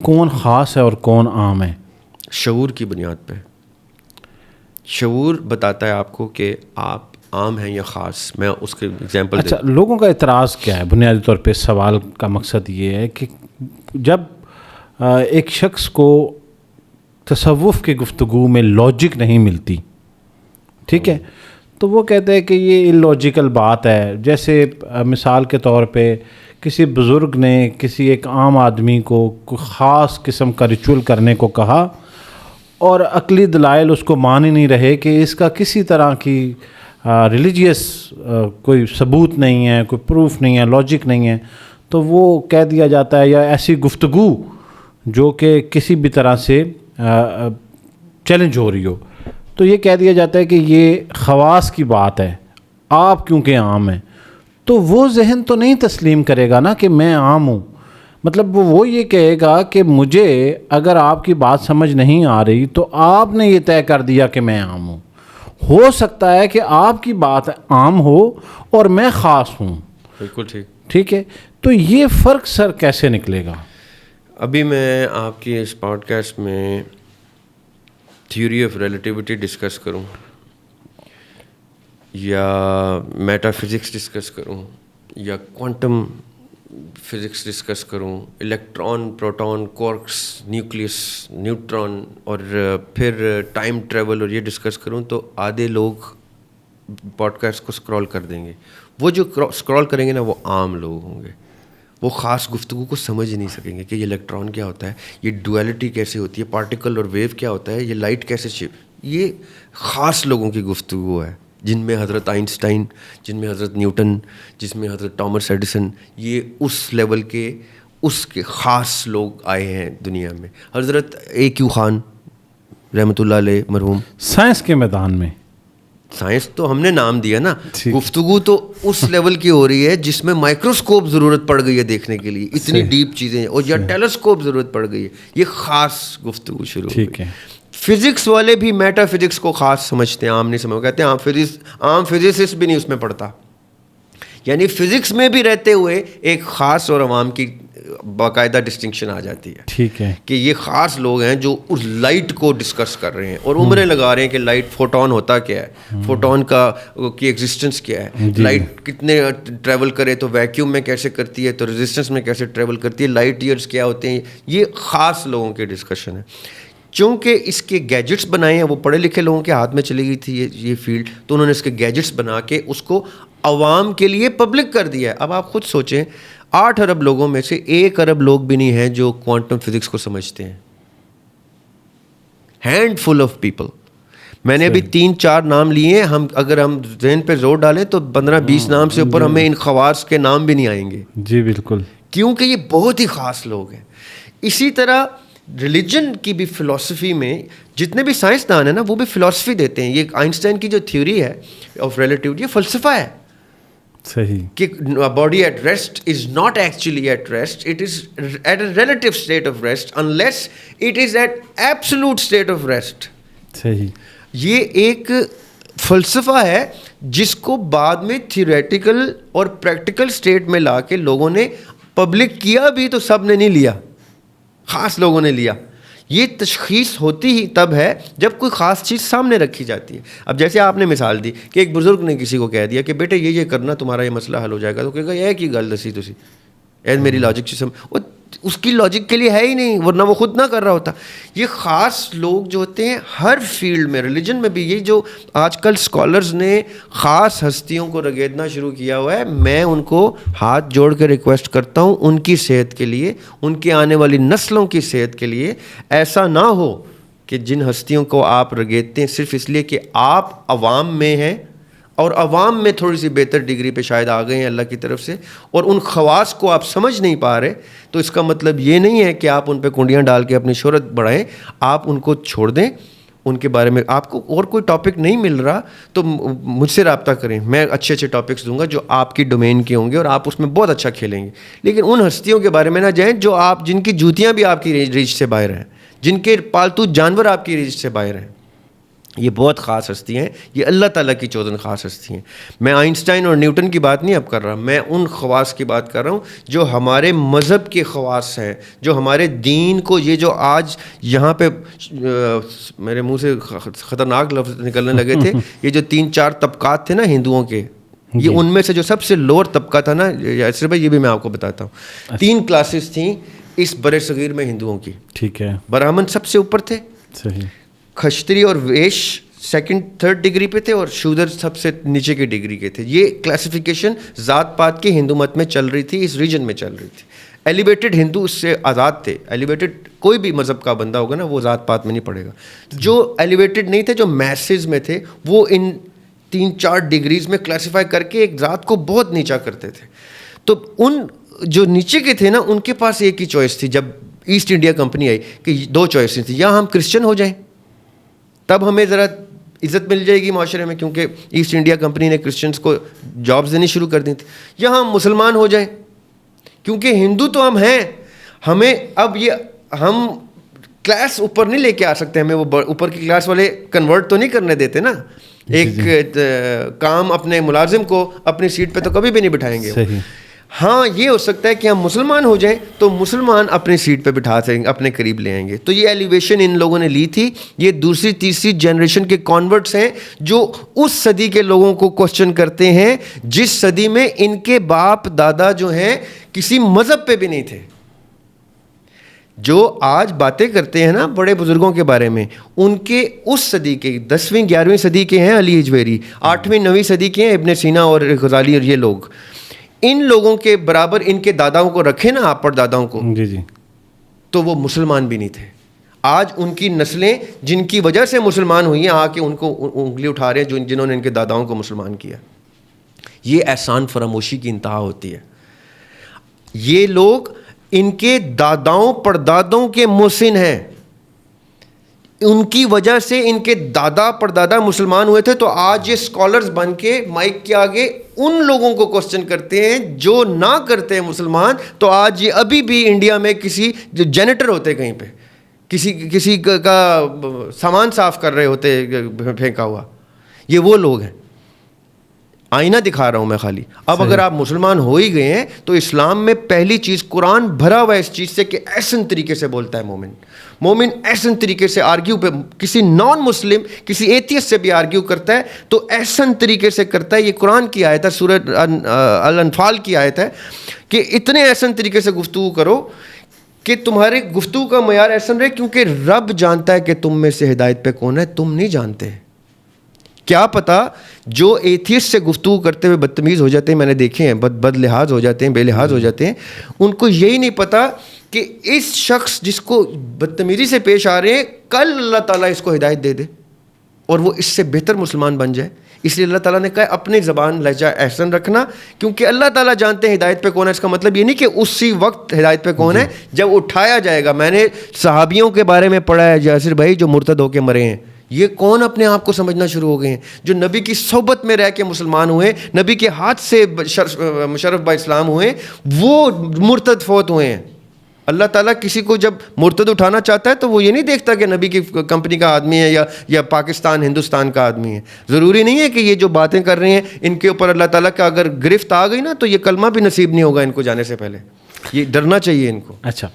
کون خاص ہے اور کون عام ہے؟ شعور کی بنیاد پہ. شعور بتاتا ہے آپ کو کہ آپ عام ہیں یا خاص. میں اس کے ایگزامپل اچھا، لوگوں کا اعتراض کیا ہے؟ بنیادی طور پہ سوال کا مقصد یہ ہے کہ جب ایک شخص کو تصوف کی گفتگو میں لاجک نہیں ملتی، ٹھیک ہے، تو وہ کہتے ہیں کہ یہ اللاجیکل بات ہے. جیسے مثال کے طور پہ کسی بزرگ نے کسی ایک عام آدمی کو کوئی خاص قسم کا ریچول کرنے کو کہا اور عقلی دلائل اس کو مان ہی نہیں رہے کہ اس کا کسی طرح کی ریلیجیس کوئی ثبوت نہیں ہے، کوئی پروف نہیں ہے، لاجک نہیں ہے، تو وہ کہہ دیا جاتا ہے، یا ایسی گفتگو جو کہ کسی بھی طرح سے چیلنج ہو رہی ہو، تو یہ کہہ دیا جاتا ہے کہ یہ خواص کی بات ہے، آپ کیونکہ عام ہیں. تو وہ ذہن تو نہیں تسلیم کرے گا نا کہ میں عام ہوں. مطلب وہ یہ کہے گا کہ مجھے اگر آپ کی بات سمجھ نہیں آ رہی تو آپ نے یہ طے کر دیا کہ میں عام ہوں. ہو سکتا ہے کہ آپ کی بات عام ہو اور میں خاص ہوں. بالکل ٹھیک ہے. تو یہ فرق سر کیسے نکلے گا؟ ابھی میں آپ کی اس پوڈ کاسٹ میں تھیوری آف ریلیٹیوٹی ڈسکس کروں یا میٹا فزکس ڈسکس کروں یا کوانٹم فزکس ڈسکس کروں، electron, proton, quarks, nucleus, neutron, اور پھر ٹائم ٹریول اور یہ ڈسکس کروں، تو آدھے لوگ پوڈ کاسٹ کو اسکرول کر دیں گے. وہ جو اسکرول کریں گے نا وہ عام لوگ ہوں گے. وہ خاص گفتگو کو سمجھ نہیں سکیں گے کہ یہ الیکٹران کیا ہوتا ہے، یہ ڈویلٹی کیسے ہوتی ہے، پارٹیکل اور ویو کیا ہوتا ہے، یہ لائٹ کیسے یہ خاص لوگوں کی گفتگو ہے، جن میں حضرت آئنسٹائن، جن میں حضرت نیوٹن، جس میں حضرت ٹامس ایڈیسن، یہ اس لیول کے اس کے خاص لوگ آئے ہیں دنیا میں. حضرت AQ خان رحمۃ اللہ علیہ مرحوم. سائنس کے میدان میں سائنس تو ہم نے نام دیا نا، گفتگو تو اس لیول کی ہو رہی ہے جس میں مائکروسکوپ ضرورت پڑ گئی ہے دیکھنے کے لیے، اتنی ڈیپ چیزیں، اور یا ٹیلیسکوپ ضرورت پڑ گئی ہے. یہ خاص گفتگو شروع ہوئی. فزکس والے بھی میٹا فزکس کو خاص سمجھتے ہیں، عام نہیں سمجھتے. کہتے ہیں عام فزسسٹ بھی نہیں اس میں پڑھتا. یعنی فزکس میں بھی رہتے ہوئے ایک خاص اور عوام کی باقاعدہ ڈسٹنکشن آ جاتی ہے. ٹھیک ہے کہ یہ خاص لوگ ہیں جو اس لائٹ کو ڈسکس کر رہے ہیں اور عمریں لگا رہے ہیں کہ لائٹ فوٹون ہوتا کیا ہے، فوٹون کی ایگزسٹنس کیا ہے، لائٹ کتنے ٹریول کرے تو ویکیوم میں کیسے کرتی ہے، تو ریزسٹنس میں کیسے ٹریول کرتی ہے، لائٹ ایئرز کیا ہوتے ہیں. یہ خاص لوگوں کے ڈسکشن ہے. چونکہ اس کے گیجٹس بنائے ہیں، وہ پڑھے لکھے لوگوں کے ہاتھ میں چلی گئی تھی یہ فیلڈ، تو انہوں نے اس کے گیجٹس بنا کے اس کو عوام کے لیے پبلک کر دیا ہے. اب آپ خود سوچیں، 8 ارب لوگوں میں سے 1 ارب لوگ بھی نہیں ہیں جو کوانٹم فزکس کو سمجھتے ہیں. Handful of people. میں نے ابھی 3-4 نام لیے ہیں، اگر ہم ذہن پہ زور ڈالیں تو 15-20 نام سے اوپر ہمیں ان خواص کے نام بھی نہیں آئیں گے. جی بالکل، کیونکہ یہ بہت ہی خاص لوگ ہیں. اسی طرح ریلیجن کی بھی فلسفی میں جتنے بھی سائنسدان ہیں نا وہ بھی فلسفی دیتے ہیں. یہ آئنسٹائن کی جو تھیوری ہے آف ریلیٹیوٹی، یہ فلسفہ ہے. صحیح، کہ body at rest is not actually at rest, it is at a relative state of rest unless it is at absolute state of rest. صحیح. یہ ایک فلسفہ ہے جس کو بعد میں تھیوریٹیکل اور پریکٹیکل اسٹیٹ میں لا کے لوگوں نے پبلک کیا بھی، تو سب نے نہیں لیا، خاص لوگوں نے لیا. یہ تشخیص ہوتی ہی تب ہے جب کوئی خاص چیز سامنے رکھی جاتی ہے. اب جیسے آپ نے مثال دی کہ ایک بزرگ نے کسی کو کہہ دیا کہ بیٹے یہ کرنا تمہارا یہ مسئلہ حل ہو جائے گا، تو کہے گا یہ کی گل دسی تسی، میری لاجک سسٹم اس کی لاجک کے لیے ہے ہی نہیں، ورنہ وہ خود نہ کر رہا ہوتا. یہ خاص لوگ جو ہوتے ہیں ہر فیلڈ میں، ریلیجن میں بھی، یہ جو آج کل اسکالرز نے خاص ہستیوں کو رگیدنا شروع کیا ہوا ہے، میں ان کو ہاتھ جوڑ کے ریکویسٹ کرتا ہوں ان کی صحت کے لیے، ان کے آنے والی نسلوں کی صحت کے لیے، ایسا نہ ہو کہ جن ہستیوں کو آپ رگیدتے ہیں صرف اس لیے کہ آپ عوام میں ہیں اور عوام میں تھوڑی سی بہتر ڈگری پہ شاید آ گئے ہیں اللہ کی طرف سے، اور ان خواص کو آپ سمجھ نہیں پا رہے، تو اس کا مطلب یہ نہیں ہے کہ آپ ان پہ کنڈیاں ڈال کے اپنی شہرت بڑھائیں. آپ ان کو چھوڑ دیں. ان کے بارے میں آپ کو اور کوئی ٹاپک نہیں مل رہا تو مجھ سے رابطہ کریں، میں اچھے اچھے ٹاپکس دوں گا جو آپ کی ڈومین کے ہوں گے اور آپ اس میں بہت اچھا کھیلیں گے. لیکن ان ہستیوں کے بارے میں نہ جائیں جن کی جوتیاں بھی آپ کی ریچ سے باہر ہیں، جن کے پالتو جانور آپ کی ریچ سے باہر ہیں. یہ بہت خاص ہستی ہیں, یہ اللہ تعالیٰ کی چوزن خاص ہستی ہیں. میں آئنسٹائن اور نیوٹن کی بات نہیں اب کر رہا, میں ان خواص کی بات کر رہا ہوں جو ہمارے مذہب کے خواص ہیں, جو ہمارے دین کو, یہ جو آج یہاں پہ میرے منہ سے خطرناک لفظ نکلنے لگے تھے, یہ جو 3-4 طبقات تھے نا ہندوؤں کے, یہ ان میں سے جو سب سے لوور طبقہ تھا نا یاسر بھائی, یہ بھی میں آپ کو بتاتا ہوں. 3 کلاسز تھیں اس بر صغیر میں ہندوؤں کی. ٹھیک ہے. برہمن سب سے اوپر تھے, صحیح. کھشتری اور ویش 2nd-3rd ڈگری پہ تھے, اور شودر سب سے نیچے کی ڈگری کے تھے. یہ کلاسیفیکیشن ذات پات کے ہندو مت میں چل رہی تھی, اس ریجن میں چل رہی تھی. ایلیویٹڈ ہندو اس سے آزاد تھے. ایلیویٹڈ کوئی بھی مذہب کا بندہ ہوگا نا, وہ ذات پات میں نہیں پڑے گا. جو ایلیویٹڈ نہیں تھے, جو میسز میں تھے, وہ ان 3-4 ڈگریز میں کلاسیفائی کر کے ایک ذات کو بہت نیچا کرتے تھے. تو ان جو نیچے کے تھے نا, ان کے پاس ایک ہی چوائس تھی جب ایسٹ انڈیا کمپنی آئی, کہ 2 چوائسیں تھیں, یا ہم کرسچن ہو جائیں تب ہمیں ذرا عزت مل جائے گی معاشرے میں, کیونکہ ایسٹ انڈیا کمپنی نے کرسچنس کو جابز دینی شروع کر دی تھی, یا ہم مسلمان ہو جائیں کیونکہ ہندو تو ہم ہیں, ہمیں اب یہ ہم کلاس اوپر نہیں لے کے آ سکتے, ہمیں وہ اوپر کی کلاس والے کنورٹ تو نہیں کرنے دیتے نا. ایک کام اپنے ملازم کو اپنی سیٹ پہ تو کبھی بھی نہیں بٹھائیں گے. ہاں یہ ہو سکتا ہے کہ ہم مسلمان ہو جائیں تو مسلمان اپنی سیٹ پہ بٹھا سکیں, اپنے قریب لے آئیں گے. تو یہ ایلیویشن ان لوگوں نے لی تھی. یہ 2ری-3ری جنریشن کے کانورٹس ہیں جو اس صدی کے لوگوں کو کوسچن کرتے ہیں جس صدی میں ان کے باپ دادا جو ہیں کسی مذہب پہ بھی نہیں تھے. جو آج باتیں کرتے ہیں نا بڑے بزرگوں کے بارے میں, ان کے اس صدی کے 10ویں-11ویں صدی کے ہیں علی اجویری, 8ویں-9ویں صدی کے ہیں ابن سینا اور غزالی اور یہ لوگ. ان لوگوں کے برابر ان کے داداؤں کو رکھے نا آپ پر داداؤں کو, جی تو وہ مسلمان بھی نہیں تھے. آج ان کی نسلیں جن کی وجہ سے مسلمان ہوئی ہیں, آ کے ان کو انگلی اٹھا رہے ہیں جنہوں نے ان کے داداؤں کو مسلمان کیا. یہ احسان فراموشی کی انتہا ہوتی ہے. یہ لوگ ان کے داداؤں پردادوں کے محسن ہیں, ان کی وجہ سے ان کے دادا پردادا مسلمان ہوئے تھے. تو آج یہ اسکالرز بن کے مائک کے آگے ان لوگوں کو کوسچن کرتے ہیں جو نہ کرتے ہیں مسلمان. تو آج یہ ابھی بھی انڈیا میں کسی جو جینیٹر ہوتے کہیں پہ کسی کا سامان صاف کر رہے ہوتے پھینکا ہوا, یہ وہ لوگ ہیں. آئینہ دکھا رہا ہوں میں خالی. اب اگر آپ مسلمان ہو ہی گئے ہیں تو اسلام میں پہلی چیز, قرآن بھرا ہوا ہے اس چیز سے کہ احسن طریقے سے بولتا ہے مومن احسن طریقے سے آرگیو پہ, کسی نان مسلم کسی ایتھیسٹ سے بھی آرگیو کرتا ہے تو احسن طریقے سے کرتا ہے. یہ قرآن کی آیت ہے, سورہ الانفال کی آیت ہے کہ اتنے احسن طریقے سے گفتگو کرو کہ تمہارے گفتگو کا معیار احسن رہے, کیونکہ رب جانتا ہے کہ تم میں سے ہدایت پہ کون ہے, تم نہیں جانتے. کیا پتا جو ایتھیسٹ سے گفتگو کرتے ہوئے بدتمیز ہو جاتے ہیں, میں نے دیکھے ہیں, بد لحاظ ہو جاتے ہیں, بے لحاظ ہو جاتے ہیں, ان کو یہی نہیں پتا کہ اس شخص جس کو بدتمیزی سے پیش آ رہے ہیں کل اللہ تعالیٰ اس کو ہدایت دے دے اور وہ اس سے بہتر مسلمان بن جائے. اس لیے اللہ تعالیٰ نے کہا اپنی زبان لہجہ احسن رکھنا, کیونکہ اللہ تعالیٰ جانتے ہیں ہدایت پہ کون ہے. اس کا مطلب یہ نہیں کہ اسی وقت ہدایت پہ کون ہے جب اٹھایا جائے گا. میں نے صحابیوں کے بارے میں پڑھا ہے یاسر بھائی, جو مرتد ہو کے مرے ہیں. یہ کون اپنے آپ کو سمجھنا شروع ہو گئے ہیں, جو نبی کی صحبت میں رہ کے مسلمان ہوئے, نبی کے ہاتھ سے مشرف با اسلام ہوئے, وہ مرتد فوت ہوئے ہیں. اللہ تعالیٰ کسی کو جب مرتد اٹھانا چاہتا ہے تو وہ یہ نہیں دیکھتا کہ نبی کی کمپنی کا آدمی ہے یا پاکستان ہندوستان کا آدمی ہے. ضروری نہیں ہے کہ یہ جو باتیں کر رہے ہیں ان کے اوپر اللہ تعالیٰ کا اگر گرفت آ گئی نا تو یہ کلمہ بھی نصیب نہیں ہوگا ان کو جانے سے پہلے. یہ ڈرنا چاہیے ان کو. اچھا